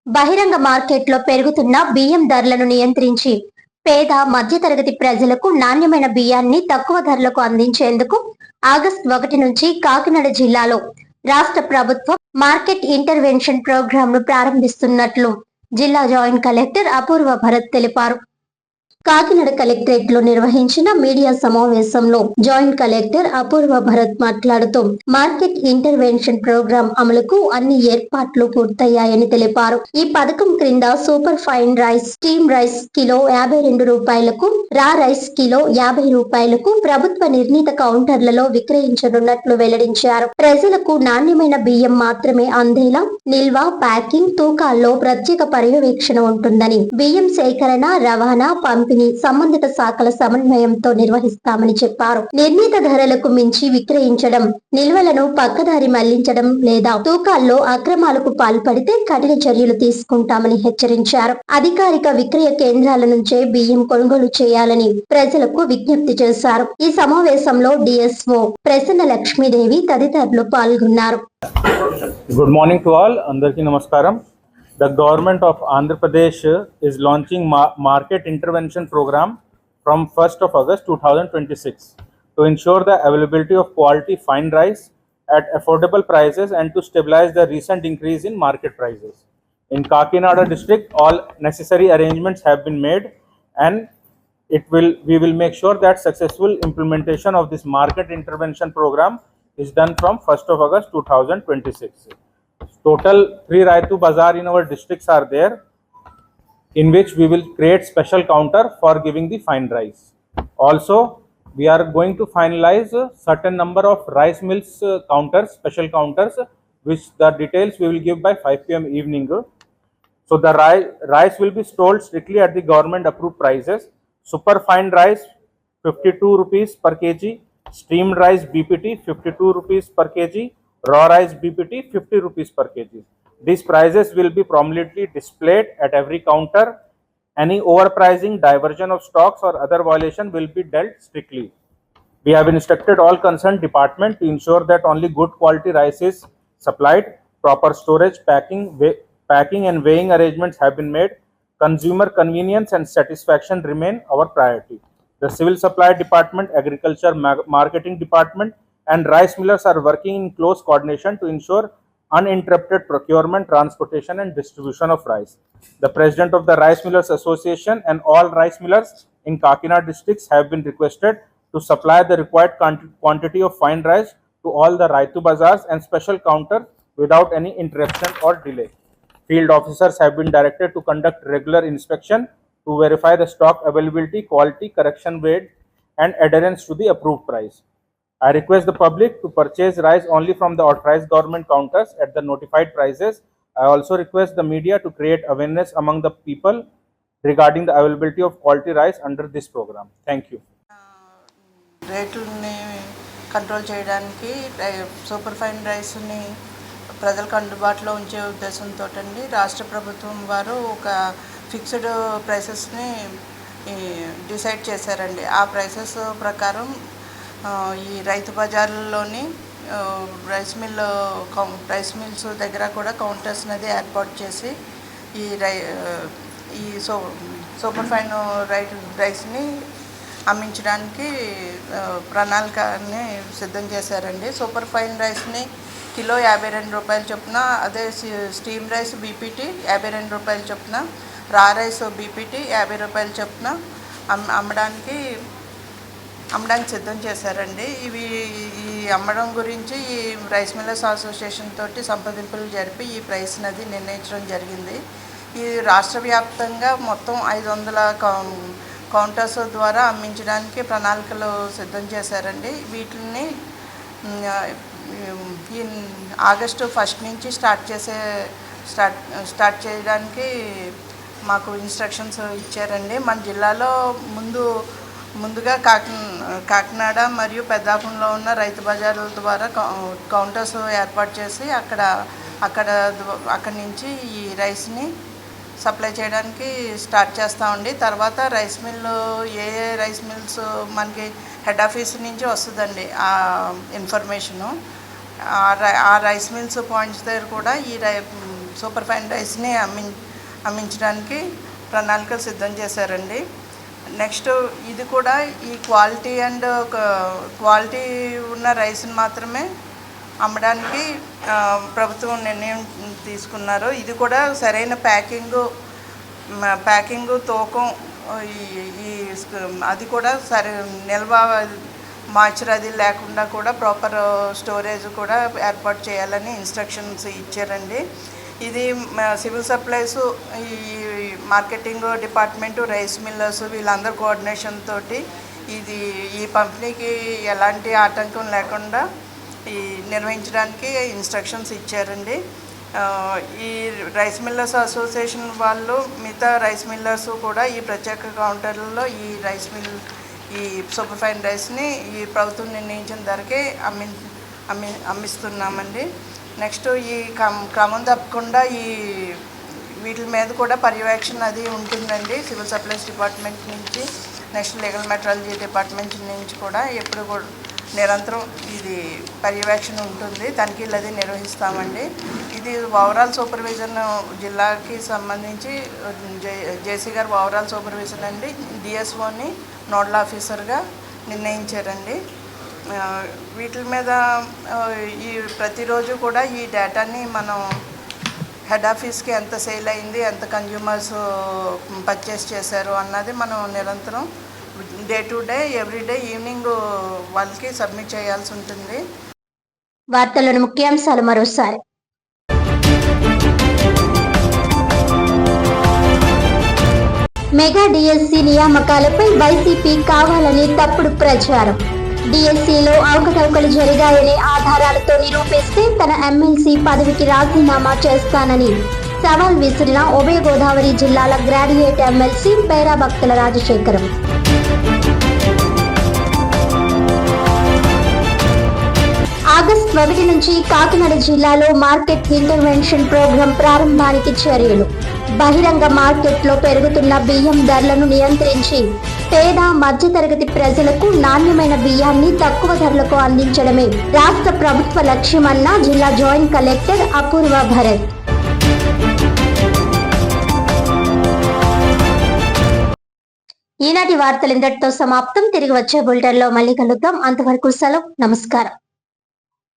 బహిరంగ మార్కెట్లో పెరుగుతున్న బియ్యం ధరలను నియంత్రించి పేద మధ్యతరగతి ప్రజలకు నాణ్యమైన బియ్యాన్ని తక్కువ ధరలకు అందించేందుకు ఆగస్టు 1 నుంచి కాకినాడ జిల్లాలో రాష్ట్ర ప్రభుత్వం మార్కెట్ ఇంటర్వెన్షన్ ప్రోగ్రాంను ప్రారంభిస్తున్నట్లు జిల్లా జాయింట్ కలెక్టర్ అపూర్వ భరత్ తెలిపారు. కాకినాడ కలెక్టరేట్ లో నిర్వహించిన మీడియా సమావేశంలో జాయింట్ కలెక్టర్ అపూర్వ భరత్ మాట్లాడుతూ మార్కెట్ ఇంటర్వెన్షన్ ప్రోగ్రాం అమలుకు అన్ని ఏర్పాట్లు పూర్తయ్యాయని తెలిపారు. ఈ పథకం క్రింద super fine rice, steam rice kilo 52 రూపాయలకు, రా రైస్ కిలో 50 రూపాయలకు ప్రభుత్వ నిర్ణీత కౌంటర్లలో విక్రయించనున్నట్లు వెల్లడించారు. ప్రజలకు నాణ్యమైన బియ్యం మాత్రమే అందేలా నిల్వ, ప్యాకింగ్, తూకాల్లో ప్రత్యేక పర్యవేక్షణ ఉంటుందని, బియ్యం సేకరణ, రవాణా, పంపిణీ సంబంధిత శాఖల సమన్వయంతో నిర్వహిస్తామని చెప్పారు. నిర్ణీత ధరలకు మించి విక్రయించడం, నిల్వలను పక్కదారి మళ్లించడం లేదా తూకాల్లో అక్రమాలకు పాల్పడితే కఠిన చర్యలు తీసుకుంటామని హెచ్చరించారు. అధికారిక విక్రయ కేంద్రాల నుంచే బియ్యం కొనుగోలు చేయాలని ప్రజలకు విజ్ఞప్తి చేశారు. ఈ సమావేశంలో డిఎస్ఓ ప్రసన్న లక్ష్మీదేవి తదితరులు పాల్గొన్నారు. Good morning to all. అందరికీ నమస్కారం. The government of Andhra Pradesh is launching market intervention program from 1st of August 2026 to ensure the availability of quality fine rice at affordable prices and to stabilize the recent increase in market prices. In Kakinada district, all necessary arrangements have been made, and we will make sure that successful implementation of this market intervention program is done from 1st of August 2026. Total 3 Raitu Bazaar in our districts are there, in which we will create special counter for giving the fine rice. Also, we are going to finalize a certain number of rice mills counters, special counters, which the details we will give by 5 p.m. evening. So the rice will be sold strictly at the government approved prices. Super fine rice 52 rupees per kg, steamed rice BPT 52 rupees per kg, raw rice BPT 50 rupees per kg. These prices will be prominently displayed at every counter. Any overpricing, diversion of stocks or other violation will be dealt strictly. We have instructed all concerned department to ensure that only good quality rice is supplied. Proper storage, packing and weighing arrangements have been made. Consumer convenience and satisfaction remain our priority. The Civil Supply Department, Agriculture Marketing Department and rice millers are working in close coordination to ensure uninterrupted procurement, transportation and distribution of rice. The President of the Rice Millers Association and all rice millers in Kakinada districts have been requested to supply the required quantity of fine rice to all the Raitu Bazaars and special counters without any interruption or delay. Field officers have been directed to conduct regular inspection to verify the stock availability, quality, correction weight and adherence to the approved price. I request the public to purchase rice only from the authorized government counters at the notified prices. I also request the media to create awareness among the people regarding the availability of quality rice under this program. Thank you. రేట్లని control చేయడానికి super fine రైస్ని ప్రజలకు అందుబాటులో ఉంచే ఉద్దేశంతో రాష్ట్ర ప్రభుత్వం వారు ఒక ఫిక్స్డ్ ప్రైసెస్ని డిసైడ్ చేశారండి. ఆ ప్రైసెస్ ప్రకారం ఈ రైతు బజార్లోని రైస్ మిల్స్ దగ్గర కూడా కౌంటర్స్ అనేది ఏర్పాటు చేసి ఈ సూపర్ ఫైన్ రైస్ని అమ్మించడానికి ప్రణాళికని సిద్ధం చేశారండి. సూపర్ ఫైన్ రైస్ని కిలో 52 రూపాయలు చొప్పున, అదే స్టీమ్ రైస్ బీపీటీ 52 రూపాయలు చొప్పున, రా రైస్ బీపీటీ 50 రూపాయలు చొప్పున అమ్మడానికి సిద్ధం చేశారండి. ఈ అమ్మడం గురించి ఈ రైస్ మిల్లర్స్ అసోసియేషన్ తోటి సంప్రదింపులు జరిపి ఈ ప్రైస్ అనేది నిర్ణయించడం జరిగింది. ఈ రాష్ట్ర వ్యాప్తంగా మొత్తం 500 కౌంటర్స్ ద్వారా అమ్మించడానికి ప్రణాళికలు సిద్ధం చేశారండి. వీటిని ఈ ఆగస్టు 1 నుంచి స్టార్ట్ చేయడానికి మాకు ఇన్స్ట్రక్షన్స్ ఇచ్చారండి. మన జిల్లాలో ముందుగా కాకినాడ మరియు పెద్దాపురంలో ఉన్న రైతు బజార్ల ద్వారా కౌంటర్స్ ఏర్పాటు చేసి అక్కడి నుంచి ఈ రైస్ని సప్లై చేయడానికి స్టార్ట్ చేస్తామండి. తర్వాత రైస్ మిల్లు ఏ రైస్ మిల్స్ మనకి హెడ్ ఆఫీస్ నుంచి వస్తుందండి ఆ ఇన్ఫర్మేషను. ఆ రైస్ మిల్స్ పాయింట్స్ దగ్గర కూడా ఈ సూపర్ ఫైన్ రైస్ని అమ్మించడానికి ప్రణాళికలు సిద్ధం చేశారండి. నెక్స్ట్ ఇది కూడా ఈ క్వాలిటీ ఉన్న రైస్ని మాత్రమే అమ్మడానికి ప్రభుత్వం నిర్ణయం తీసుకున్నారు. ఇది కూడా సరైన ప్యాకింగు తూకం అది కూడా నిల్వ మాయిశ్చర్ అది లేకుండా కూడా ప్రాపర్ స్టోరేజ్ కూడా ఏర్పాటు చేయాలని ఇన్స్ట్రక్షన్స్ ఇచ్చారండి. ఇది సివిల్ సప్లైస్, ఈ మార్కెటింగ్ డిపార్ట్మెంటు, రైస్ మిల్లర్స్ వీళ్ళందరూ కోఆర్డినేషన్ తోటి ఈ పంపిణీకి ఎలాంటి ఆటంకం లేకుండా నిర్వహించడానికి ఇన్స్ట్రక్షన్స్ ఇచ్చారండి. ఈ రైస్ మిల్లర్స్ అసోసియేషన్ వాళ్ళు మిగతా రైస్ మిల్లర్స్ కూడా ఈ ప్రత్యేక కౌంటర్లలో ఈ సూపర్ ఫైన్ రైస్ని ఈ ప్రభుత్వం నిర్ణయించిన ధరకే అమ్మిస్తున్నామండి. నెక్స్ట్ ఈ క్రమం తప్పకుండా వీటి మీద కూడా పర్యవేక్షణ అది ఉంటుందండి. సివిల్ సప్లైస్ డిపార్ట్మెంట్ నుంచి, నెక్స్ట్ లీగల్ మెట్రాలజీ డిపార్ట్మెంట్ నుంచి కూడా ఎప్పుడు కూడా నిరంతరం ఇది పర్యవేక్షణ ఉంటుంది, తనిఖీలు అది నిర్వహిస్తామండి. ఇది ఓవరాల్ సూపర్విజన్ జిల్లాకి సంబంధించి జేసీ గారు ఓవరాల్ సూపర్విజన్ అండి. డిఎస్ఓని నోడల్ ఆఫీసర్గా నిర్ణయించారండి. వీటి మీద ప్రతిరోజు కూడా ఈ డేటాని మనం హెడ్ ఆఫీస్కి ఎంత సేల్ అయింది, ఎంత కన్జ్యూమర్స్ పర్చేస్ చేశారు అన్నది మనం నిరంతరం day to day everyday evening వాళ్ళకి సబ్మిట్ చేయాల్సి ఉంటుంది. వార్తలను ముఖ్యాంశాలు మరోసారి. మెగా డిఎస్సి నియామకాలపై వైసీపీ కావాలని తప్పుడు ప్రచారం. డిఎస్సిలో అవకతవకలు జరిగాయనే ఆధారాలతో నిరూపిస్తే తన ఎమ్మెల్సీ పదవికి రాజీనామా చేస్తానని సవాల్ విసిరిన ఉభయ గోదావరి జిల్లాల గ్రాడ్యుయేట్ ఎమ్మెల్సీ పేరా భక్తుల రాజశేఖరం. ఆగస్టు 1 నుంచి కాకినాడ జిల్లాలో మార్కెట్ ఇంటర్వెన్షన్ ప్రోగ్రాం ప్రారంభానికి చర్యలు. బహిరంగ మార్కెట్లో పెరుగుతున్న బియ్యం ధరలను నియంత్రించి పేద మధ్యతరగతి ప్రజలకు నాణ్యమైన బియ్యాన్ని తక్కువ ధరలకు అందించడమే రాష్ట్ర ప్రభుత్వ లక్ష్యమన్న జిల్లా జాయింట్ కలెక్టర్ అపూర్వ భరత్. ఈనాటి వార్తలు ఇంతటితో సమాప్తం. తిరిగి వచ్చే బులెటిన్లో మళ్ళీ కలుద్దాం. అంతవరకు సెలవు. నమస్కారం.